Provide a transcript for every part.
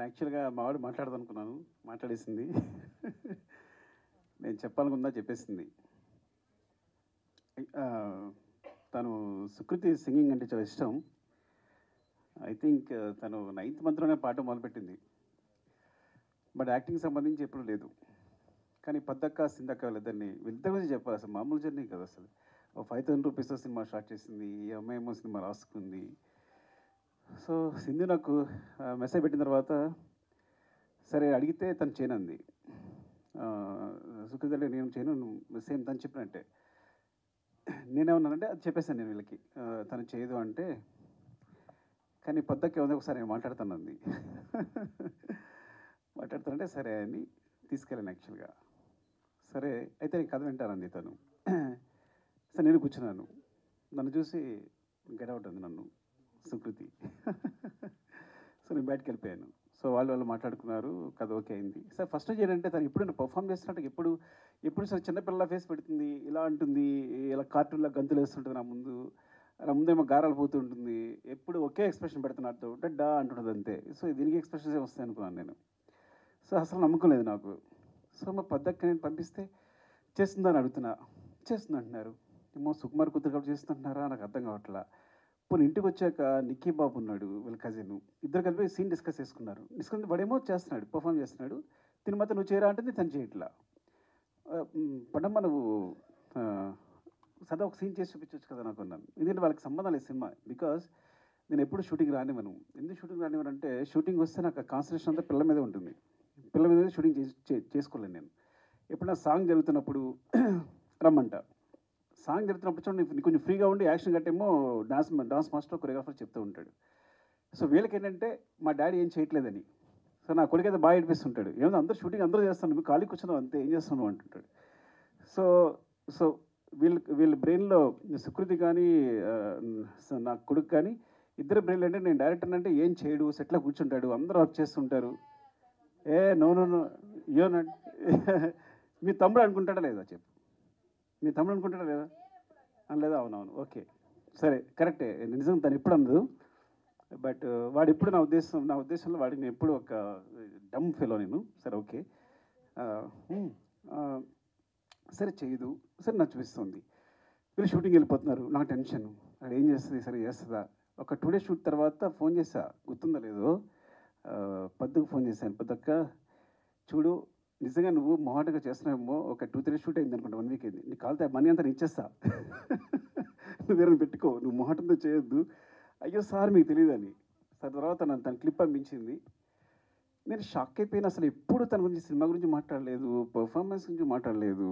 నేను యాక్చువల్‌గా మా వాడు మాట్లాడదనుకున్నాను. మాట్లాడేసింది. నేను చెప్పాలనుకుందా చెప్పేసింది. ఆహ్, తను సుకృతి సింగింగ్ అంటే చాలా ఇష్టం. ఐ థింక్ తను నైన్త్ మంత్‌లోనే పాడడం మొదలుపెట్టింది. బట్ యాక్టింగ్‌కి సంబంధించి ఎప్పుడు లేదు. కానీ పద్దక్క, సిందక్క వీళ్ళిద్దరి గురించి చెప్పాలి. అసలు మామూలు జర్నీ కాదు అసలు. ఓ 5,000 రూపీస్‌తో సినిమా స్టార్ట్ చేసింది. ఈ అమ్మాయేమో సినిమా రాసుకుంది. సో, సింధు నాకు మెసేజ్ పెట్టిన తర్వాత సరే అడిగితే తను చేయనంది. సుకృతి అంటే నేను చేయను సేమ్ తను చెప్పినట్టే. నేనేమన్నానంటే అది చెప్పేసాను నేను వీళ్ళకి. తను చేయదు అంటే, కానీ పొద్దక్కి ఏముంది ఒకసారి నేను మాట్లాడతానంది. మాట్లాడుతానంటే సరే అని తీసుకెళ్ళాను యాక్చువల్‌గా. సరే అయితే నేను కథ వింటానంది తను. సరే నేను కూర్చున్నాను. నన్ను చూసి గెట్ ఔట్ అంది నన్ను సుకృతి. సో నేను బయటికెళ్ళిపోయాను. సో వాళ్ళు మాట్లాడుకున్నారు. కథ ఓకే అయింది. సార్ ఫస్ట్ ఏంటంటే తను ఎప్పుడైనా పర్ఫార్మ్ చేస్తున్నట్టు ఎప్పుడు సరే చిన్నపిల్లల ఫేస్ పెడుతుంది. ఇలా అంటుంది. ఇలా కార్టూన్‌లా గంతులేస్తుంటది నా ముందు. నా ముందేమో గారాలు పోతూ ఉంటుంది. ఎప్పుడు ఒకే ఎక్స్‌ప్రెషన్ పెడుతుంది నాతో. డడ్డా అంటుంటది అంతే. సో దీనికి ఎక్స్‌ప్రెషన్స్ ఏమి వస్తాయి అనుకున్నాను నేను. సో అసలు నమ్మకం లేదు నాకు. సో మా పెద్దక్క నేను పంపిస్తే చేస్తుందని అడుగుతున్నా. చేస్తుంది అంటున్నారు. ఏమో సుకుమార్ కూతురు కాబట్టి చేస్తుంటున్నారా నాకు అర్థం కావట్లా. పోనీ ఇంటికొచ్చాక నిక్కీ బాబు ఉన్నాడు వీళ్ళ కజిన్. ఇద్దరు కలిపి సీన్ డిస్కస్ చేసుకున్నారు. డిస్కస్ వాడేమో చేస్తున్నాడు. పర్ఫార్మ్ చేస్తున్నాడు. తిని మాత్రం నువ్వు చేయరా అంటే తను చేయట్లా. పడమ్మ నువ్వు సదా ఒక సీన్ చేసి చూపించొచ్చు కదా నాకు అన్నాను. ఎందుకంటే వాళ్ళకి సంబంధం లేదు సినిమా. బికాస్ నేను ఎప్పుడు షూటింగ్ రానివ్వను. ఎందుకు షూటింగ్ రానివ్వను అంటే షూటింగ్ వస్తే నాకు కాన్సన్ట్రేషన్ అంతా పిల్ల మీదే ఉంటుంది. పిల్ల మీద షూటింగ్ చేసుకోలేను నేను. ఎప్పుడైనా సాంగ్ జరుగుతున్నప్పుడు రమ్మంట. సాంగ్ జరుగుతున్నప్పుడు చూడండి నీకు కొంచెం ఫ్రీగా ఉండి యాక్షన్ గట్టేమో డాన్స్ మాస్టర్ కొరియోగ్రాఫర్ చెప్తూ ఉంటాడు. సో వీళ్ళకేంటంటే మా డ్యాడీ ఏం చేయట్లేదని. సో నా కొడుకైతే బాగా ఏడిపిస్తుంటాడు. ఏమో అందరూ షూటింగ్ అందరూ చేస్తాను నువ్వు ఖాళీ కూర్చున్నావు అంతే ఏం చేస్తున్నావు అంటుంటాడు. సో సో వీళ్ళ బ్రెయిన్‌లో సుకృతి కానీ నా కొడుకు కానీ ఇద్దరి బ్రెయిన్‌లో అంటే నేను డైరెక్టర్ అంటే ఏం చేయడు సెట్‌లో కూర్చుంటాడు. అందరూ వర్క్ చేస్తుంటారు. నో నో నో యూర్ మీ తమ్ముడు అనుకుంటాడా లేదా చెప్పు? మీ తమ్ముడు అనుకుంటాడా లేదా? లేదా? అవునవును. ఓకే. సరే కరెక్టే. నిజం తను ఎప్పుడు అనదు. బట్ వాడెప్పుడు నా ఉద్దేశంలో వాడికి నేను ఎప్పుడు ఒక డమ్ ఫెలో నేను. సరే ఓకే. హ్మ్. సరే చేయదు. సరే నచ్చుపిస్తుంది. వీళ్ళు షూటింగ్‌కి వెళ్ళిపోతున్నారు. నాకు టెన్షను. అక్కడ ఏం చేస్తది? సరే చేస్తదా? ఒక 2 డేస్ షూట్ తర్వాత ఫోన్ చేశా. గుర్తుందో లేదో పద్దుకు ఫోన్ చేశాను. "పద్దక్క చూడు నిజంగా నువ్వు మొహాటంగా చేస్తున్నావేమో ఒక 2, 3 షూట్ అయిందనుకుంటా 1 వీక్ అయింది. నీకు కావాలితే ఆ మనీ అంతా నేను ఇచ్చేస్తా. నువ్వు వేరేని పెట్టుకో. నువ్వు మొహాటంతో చేయొద్దు." అయ్యో! సార్ మీకు తెలీదని. తర్వాత తన క్లిప్ పంపించింది. నేను షాక్ అయిపోయాను. అసలు ఎప్పుడు తన గురించి సినిమా గురించి మాట్లాడలేదు. పెర్ఫార్మన్స్ గురించి మాట్లాడలేదు.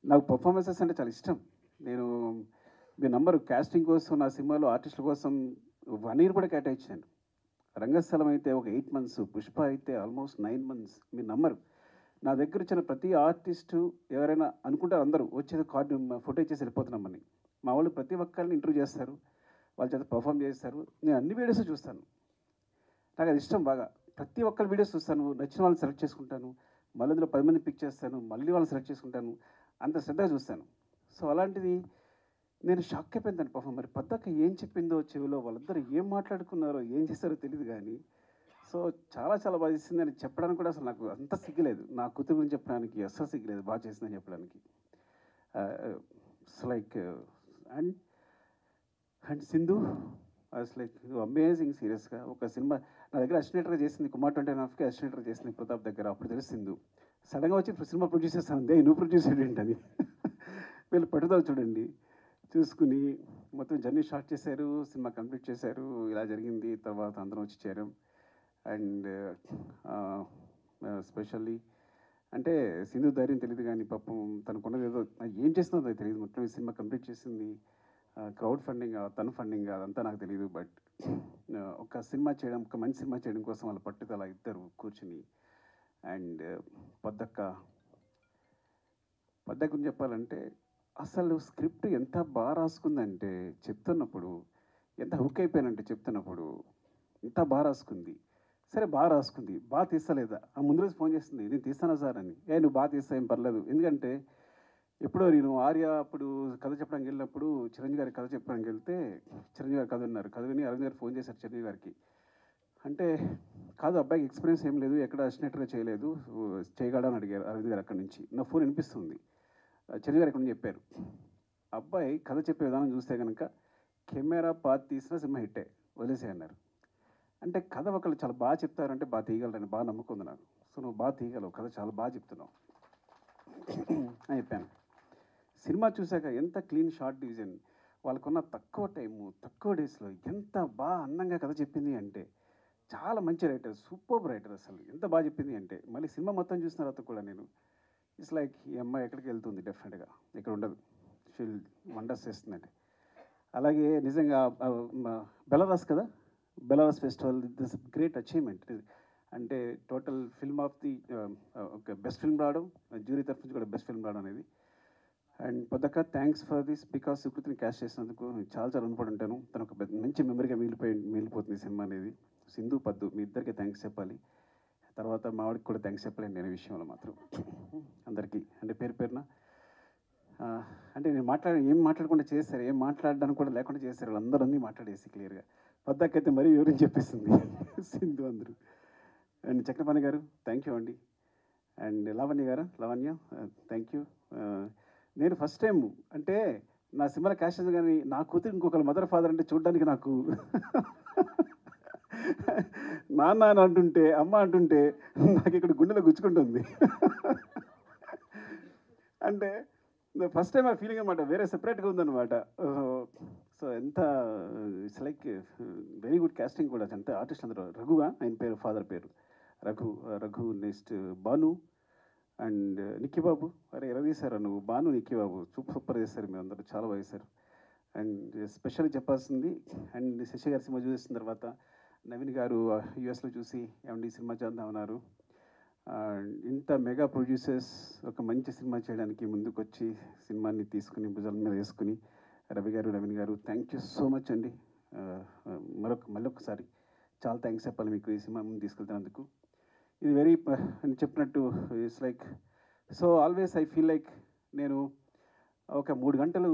నాకు పెర్ఫార్మన్సెస్ అంటే చాలా ఇష్టం. నేను మీరు నమ్మరు కాస్టింగ్ కోసం నా సినిమాలో ఆర్టిస్టుల కోసం 1 ఇయర్ కూడా కేటాయించాను. రంగస్థలం అయితే ఒక 8 మంత్స్, పుష్ప అయితే ఆల్మోస్ట్ 9 మంత్స్. మీరు నమ్మరు. నా దగ్గర వచ్చిన ప్రతి ఆర్టిస్టు ఎవరైనా అనుకుంటారు అందరూ వచ్చేది కార్డు ఫోటో ఇచ్చేసి వెళ్ళిపోతున్నామని. మా వాళ్ళు ప్రతి ఒక్కరిని ఇంటర్వ్యూ చేస్తారు. వాళ్ళ చేత పెర్ఫార్మ్ చేస్తారు. నేను అన్ని వీడియోస్ చూస్తాను. నాకు అది ఇష్టం బాగా. ప్రతి ఒక్కరి వీడియోస్ చూస్తాను. నచ్చిన వాళ్ళని సెలెక్ట్ చేసుకుంటాను. మళ్ళీ అందులో 10 మందిని పిక్ చేస్తాను. మళ్ళీ వాళ్ళని సెలెక్ట్ చేసుకుంటాను. అంత శ్రద్ధగా చూస్తాను. సో అలాంటిది నేను షాక్ అయిపోయాను దాని పాపం. మరి పద్దక్క ఏం చెప్పిందో చెవిలో వాళ్ళిద్దరూ ఏం మాట్లాడుకున్నారో, ఏం చేశారో తెలీదు గానీ, సో చాలా బాగా చేసిందని చెప్పడానికి కూడా అసలు నాకు అంత సిగ్గులేదు. నా కూతురు గురించి చెప్పడానికి అస్సలు సిగ్గులేదు. బాగా చేసిందని చెప్పడానికి. It's like and and Sindhu like amazing సీరియస్‌గా. ఒక సినిమా నా దగ్గర అసిస్టెంట్‌గా చేసింది 'కుమార్ 29కి' అసిస్టెంట్‌గా చేసింది ప్రతాప్ దగ్గర. అప్పుడు తెలుసు సింధు. సడెన్‌గా వచ్చి సినిమా ప్రొడ్యూస్ చేస్తానంది. నువ్వు ప్రొడ్యూస్ ఏంటని. వీళ్ళు పట్టుదల చూడండి. చూసుకుని మొత్తం జర్నీ స్టార్ట్ చేశారు. సినిమా కంప్లీట్ చేశారు. ఇలా జరిగింది. తర్వాత అందరం వచ్చి చేరాం. అండ్ స్పెషల్లీ అంటే సింధు ధైర్యం తెలీదు గానీ పాపం తనకున్నది ఏదో ఏం చేస్తుందో నాకు తెలీదు. మొత్తం ఈ సినిమా కంప్లీట్ చేసింది. క్రౌడ్ ఫండింగ్ తన ఫండింగ్ అదంతా నాకు తెలీదు. బట్ ఒక సినిమా చేయడం, ఒక మంచి సినిమా చేయడం కోసం వాళ్ళ పట్టుదల ఇద్దరు కూర్చుని అండ్ పద్దక్క గురించి చెప్పాలంటే అసలు స్క్రిప్ట్ ఎంత బాగా రాసుకుందంటే చెప్తున్నప్పుడు ఎంత హుక్ అయిపోయానంటే చెప్తున్నప్పుడు ఎంత బాగా రాసుకుంది. సరే బాగా రాసుకుంది. బాగా తీస్తలేదా? ఆ ముందు రోజు ఫోన్ చేస్తుంది. నేను తీస్తానా సార్ అని. నువ్వు బాగా తీస్తా ఏం పర్లేదు. ఎందుకంటే ఎప్పుడో నేను 'ఆర్య' అప్పుడు కథ చెప్పడానికి వెళ్ళినప్పుడు చిరంజీవి గారి కథ చెప్పడానికి వెళ్తే చిరంజీవి గారి కథ విన్నారు. కథ విని అరవింద్ గారు ఫోన్ చేశారు చిరంజీవి గారికి. అంటే కాదు అబ్బాయికి ఎక్స్పీరియన్స్ ఏం లేదు, ఎక్కడ అసినేటర్గా చేయలేదు, చేయగలడని అడిగారు అరవింద్ గారు అక్కడి నుంచి. నా ఫోన్ వినిపిస్తుంది. చిరంజీవి గారు ఇక్కడ నుంచి చెప్పారు. అబ్బాయి కథ చెప్పే విధానం చూస్తే కనుక కెమెరా పాతి తీసిన సినిమా హిట్టే, వదిలేసే అన్నారు. అంటే కథ ఒకళ్ళు చాలా బాగా చెప్తారంటే బాగా తీయగలరని బాగా నమ్మకం ఉంది నాకు. సో నువ్వు బాగా తీయగలవు, కథ చాలా బాగా చెప్తున్నావు అని చెప్పాను. సినిమా చూశాక ఎంత క్లీన్ షార్ట్ డివిజన్, వాళ్ళకున్న తక్కువ టైము తక్కువ డేస్లో ఎంత బాగా అందంగా కథ చెప్పింది అంటే, చాలా మంచి రైటర్, సూపర్ రైటర్. అసలు ఎంత బాగా చెప్పింది అంటే, మళ్ళీ సినిమా మొత్తం చూసిన తర్వాత కూడా నేను ఇట్స్ లైక్ ఈ అమ్మాయి ఎక్కడికి వెళ్తుంది, డెఫినెట్గా ఇక్కడ ఉండదు, షీల్ వండర్స్ చేస్తుందంటే. అలాగే నిజంగా బెలారస్ కదా, Belarus festival this great achievement. అంటే టోటల్ ఫిల్మ్ ఆఫ్ ది ఒక బెస్ట్ ఫిల్మ్ రావడం, జ్యూరీ తరఫు నుంచి కూడా బెస్ట్ ఫిల్మ్ రావడం అనేది. అండ్ పొద్దక్క థ్యాంక్స్ ఫర్ దిస్, బికాస్ సుకృతిని క్యాష్ చేసినందుకు నేను చాలా రుణపడి ఉంటాను. తను ఒక మంచి మెమరీగా మిగిలిపోతుంది సినిమా అనేది. సింధు పద్దు మీ ఇద్దరికి థ్యాంక్స్ చెప్పాలి. తర్వాత మా వాడికి కూడా థ్యాంక్స్ చెప్పలేండి నేను విషయంలో మాత్రం. అందరికీ అంటే పేరు పేరున అంటే నేను ఏం మాట్లాడకుండా చేశారు, ఏం మాట్లాడడానికి కూడా లేకుండా చేశారు, వాళ్ళందరూ అన్నీ మాట్లాడేసి క్లియర్గా. పద్దాకైతే మరీ వివరించి చెప్పేసింది సింధు అందరూ. అండ్ చక్రపాణి గారు థ్యాంక్ యూ అండి. అండ్ లావణ్య గారు, లావణ్య థ్యాంక్ యూ. నేను ఫస్ట్ టైం అంటే నా సినిమాలో క్యాష్ కానీ నా కూతురు ఇంకొకరు మదర్ ఫాదర్ అంటే చూడడానికి నాకు నాన్న అని అంటుంటే అమ్మ అంటుంటే నాకు ఇక్కడ గుండెలో గుచ్చుకుంటుంది. అంటే ఫస్ట్ టైం ఆ ఫీలింగ్ అనమాట, వేరే సెపరేట్గా ఉందన్నమాట. సో ఎంత it's like very good casting కూడా. ఎంత ఆర్టిస్ట్ అందరూ. రఘుగా ఆయన పేరు, ఫాదర్ పేరు రఘు. నెక్స్ట్ భాను అండ్ నిక్కీ బాబు. అరే ఎలా తీశారు నువ్వు, భాను నిక్కీ బాబు సూపర్ చేశారు మీరు అందరూ, చాలా బాగా చేశారు. అండ్ స్పెషల్గా చెప్పాల్సింది, అండ్ శశి గారి సినిమా చూసిన తర్వాత నవీన్ గారు యూఎస్లో చూసి ఏమండి సినిమా చేద్దామన్నారు. ఇంత మెగా ప్రొడ్యూసర్స్ ఒక మంచి సినిమా చేయడానికి ముందుకొచ్చి సినిమాని తీసుకుని భుజాల మీద వేసుకుని రవి గారు, నవీన్ గారు థ్యాంక్ యూ సో మచ్ అండి. మళ్ళొకసారి చాలా థ్యాంక్స్ చెప్పాలి మీకు ఈ సినిమా ముందు తీసుకెళ్తున్నందుకు. ఇది వెరీ నేను చెప్పినట్టు it's like so always I feel like నేను ఒక 3 గంటలు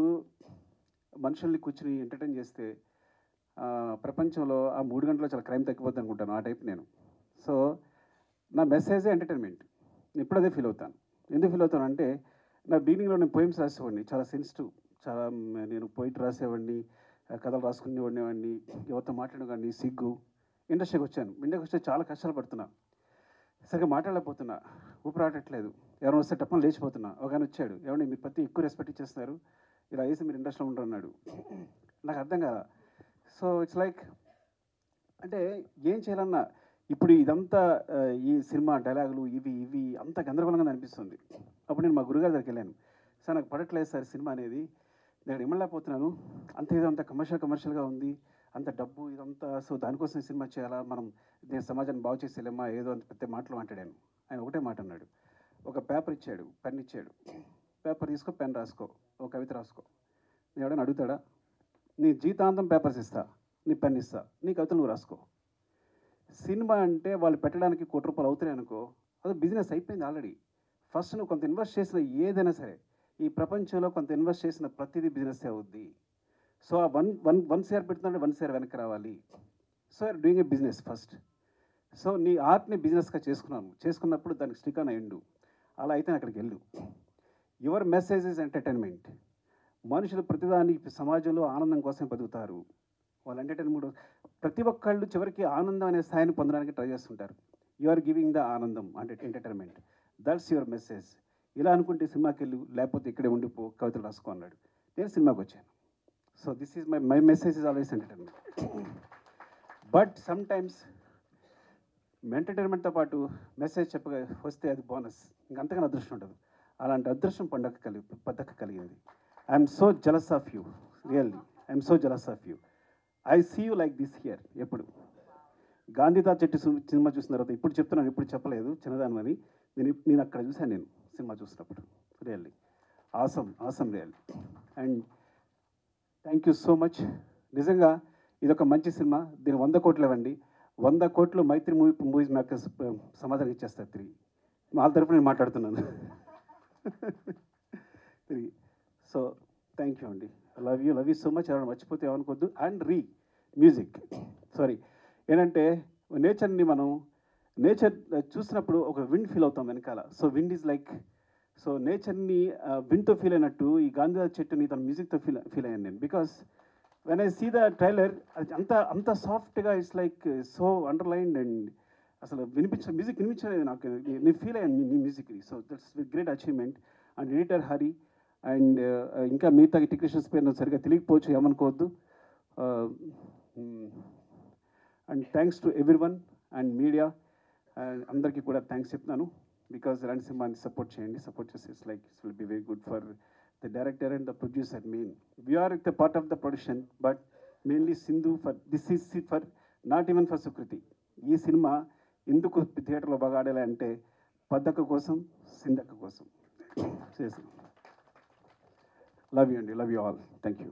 మనుషుల్ని కూర్చుని ఎంటర్టైన్ చేస్తే ప్రపంచంలో ఆ 3 గంటల్లో చాలా క్రైమ్ తగ్గిపోద్ది అనుకుంటాను, ఆ టైప్ నేను. సో నా మెసేజే ఎంటర్టైన్మెంట్. నేను ఇప్పుడు అదే ఫీల్ అవుతాను. ఎందుకు ఫీల్ అవుతాను అంటే, నా బిగినింగ్లో నేను పోయిమ్స్ రాసేవాడిని, చాలా సెన్సిటివ్, చాలా నేను పోయిట్ రాసేవాడిని, కథలు రాసుకునేవాడిని, ఎవరితో మాట్లాడేవాడిని, సిగ్గు. ఇండస్ట్రీకి వచ్చాను, ఇండస్ట్రీకి వస్తే చాలా కష్టాలు పడుతున్నా, సరిగ్గా మాట్లాడలేకపోతున్నా, ఊపిరాడట్లేదు, ఎవరైనా వస్తే టప్పని లేచిపోతున్నా. ఒక ఆయన వచ్చాడు, ఏమంటే మీరు ప్రతి ఎక్కువ రెస్పెక్ట్ ఇచ్చేస్తున్నారు, ఇలా వేసి మీరు ఇండస్ట్రీలో ఉండరు అన్నాడు. నాకు అర్థం కాదా. సో ఇట్స్ లైక్ అంటే ఏం చేయాలన్నా ఇప్పుడు ఇదంతా ఈ సినిమా డైలాగులు ఇవి అంత గందరగోళంగా అనిపిస్తుంది. అప్పుడు నేను మా గురుగారి దగ్గరికి వెళ్ళాను. సార్ నాకు పడట్లేదు సార్ సినిమా అనేది, నేను ఇమ్మలేకపోతున్నాను, అంత ఇదంతా కమర్షియల్గా ఉంది, అంత డబ్బు ఇదంతా, సో దానికోసం సినిమా చేయాలా, మనం నేను సమాజాన్ని బాగు చేసేలేమా, ఏదో అంత పెద్ద మాటలు మాట్లాడాను. ఆయన ఒకటే మాట అన్నాడు, ఒక పేపర్ ఇచ్చాడు, పెన్ ఇచ్చాడు, పేపర్ తీసుకో, పెన్ రాసుకో, ఒక కవిత రాసుకో. నేను ఎవడైనా అడుగుతాడా? నీ జీవితాంతం పేపర్స్ ఇస్తా, నీ పెన్ ఇస్తా, నీ కవితలు నువ్వు రాసుకో. సినిమా అంటే వాళ్ళు పెట్టడానికి ₹1 కోటి అవుతున్నాయి అనుకో, అది బిజినెస్ అయిపోయింది ఆల్రెడీ. ఫస్ట్ నువ్వు కొంత ఇన్వెస్ట్ చేసిన ఏదైనా సరే, ఈ ప్రపంచంలో కొంత ఇన్వెస్ట్ చేసిన ప్రతిదీ బిజినెస్ అవుద్ది. సో ఆ వన్ షేర్ పెడుతుందంటే 1 షేర్ వెనక్కి రావాలి. So you're doing a business first. So నీ ఆర్ట్ని బిజినెస్గా చేసుకున్నప్పుడు దానికి స్టిక్ ఆన్ అయ్యిండు. అలా అయితే అక్కడికి వెళ్ళు. Your message is entertainment. మనుషులు ప్రతిదానికి సమాజంలో ఆనందం కోసం బతుకుతారు. వాళ్ళు ఎంటర్టైన్మెంట్ ప్రతి ఒక్కళ్ళు చివరికి ఆనందం అనే స్థాయిని పొందడానికి ట్రై చేస్తుంటారు. యు ఆర్ గివింగ్ ద ఆనందం అంటే ఎంటర్టైన్మెంట్. That's your message. ఇలా అనుకుంటే సినిమాకి వెళ్ళు, లేకపోతే ఇక్కడే ఉండిపో, కవితలు రాసుకో అన్నాడు. నేను సినిమాకి వచ్చాను. So this is my message is always entertainment. But some times ఎంటర్టైన్మెంట్తో పాటు మెసేజ్ చెప్పగా వస్తే అది బోనస్, ఇంకంతగానో అదృష్టం ఉండదు. అలాంటి అదృష్టం పద్దక్క కలిగింది. I'm so jealous of you, really I'm so jealous of you. I see you like this here. ఎప్పుడు గాంధీతాత చెట్టు సినిమా చూసిన తర్వాత ఇప్పుడు చెప్తున్నాను, ఇప్పుడు చెప్పలేదు చిన్నదాని, నేను అక్కడ చూశాను, నేను సినిమా చూసినప్పుడు. Really awesome really. And thank you so much. నిజంగా ఇదొక మంచి సినిమా. దీని 100 కోట్లు ఇవ్వండి, 100 కోట్లు మైత్రి మూవీస్ మేకర్స్ సమాధానం ఇచ్చేస్తారు తిరిగి. వాళ్ళ తరపున నేను మాట్లాడుతున్నాను తిరిగి. సో థ్యాంక్ యూ అండి. Love you so much. ఎవరైనా మర్చిపోతే ఏమనుకోవద్దు. అండ్ మ్యూజిక్ సారీ ఏంటంటే నేచర్ని మనం నేచర్ చూసినప్పుడు ఒక విండ్ ఫీల్ అవుతాం వెనకాల. So wind is like, so నేచర్ని విండ్తో ఫీల్ అయినట్టు ఈ గాంధీ చెట్టుని తన మ్యూజిక్తో ఫీల్ అయ్యాను నేను. Because when I see the trailer, అది అంత సాఫ్ట్గా it's like so underlined and అసలు మ్యూజిక్ వినిపించలేదు నాకు. నేను ఫీల్ అయ్యాను మీ మ్యూజిక్ని. So that's great achievement. And editor Hari and ఇంకా మిగతా టెక్నీషియన్స్ పేరు నాకు సరిగ్గా తెలియకపోవచ్చు, ఏమనుకోవద్దు. And thanks to everyone and media అందరికీ కూడా థ్యాంక్స్ చెప్తున్నాను. బికాజ్ ఇలాంటి సినిమాని సపోర్ట్ చేయండి. సపోర్ట్ చేస్తే it's like it's will be very good for the director and the producer. Main we are the part of the production, but mainly Sindhu for this is for not even for Sukriti. ఈ సినిమా ఎందుకు థియేటర్లో బాగా ఆడాలి అంటే పద్దక్క కోసం, సింధక్క కోసం చేసాం. లవ్ యూ అండి, love you all. Thank you.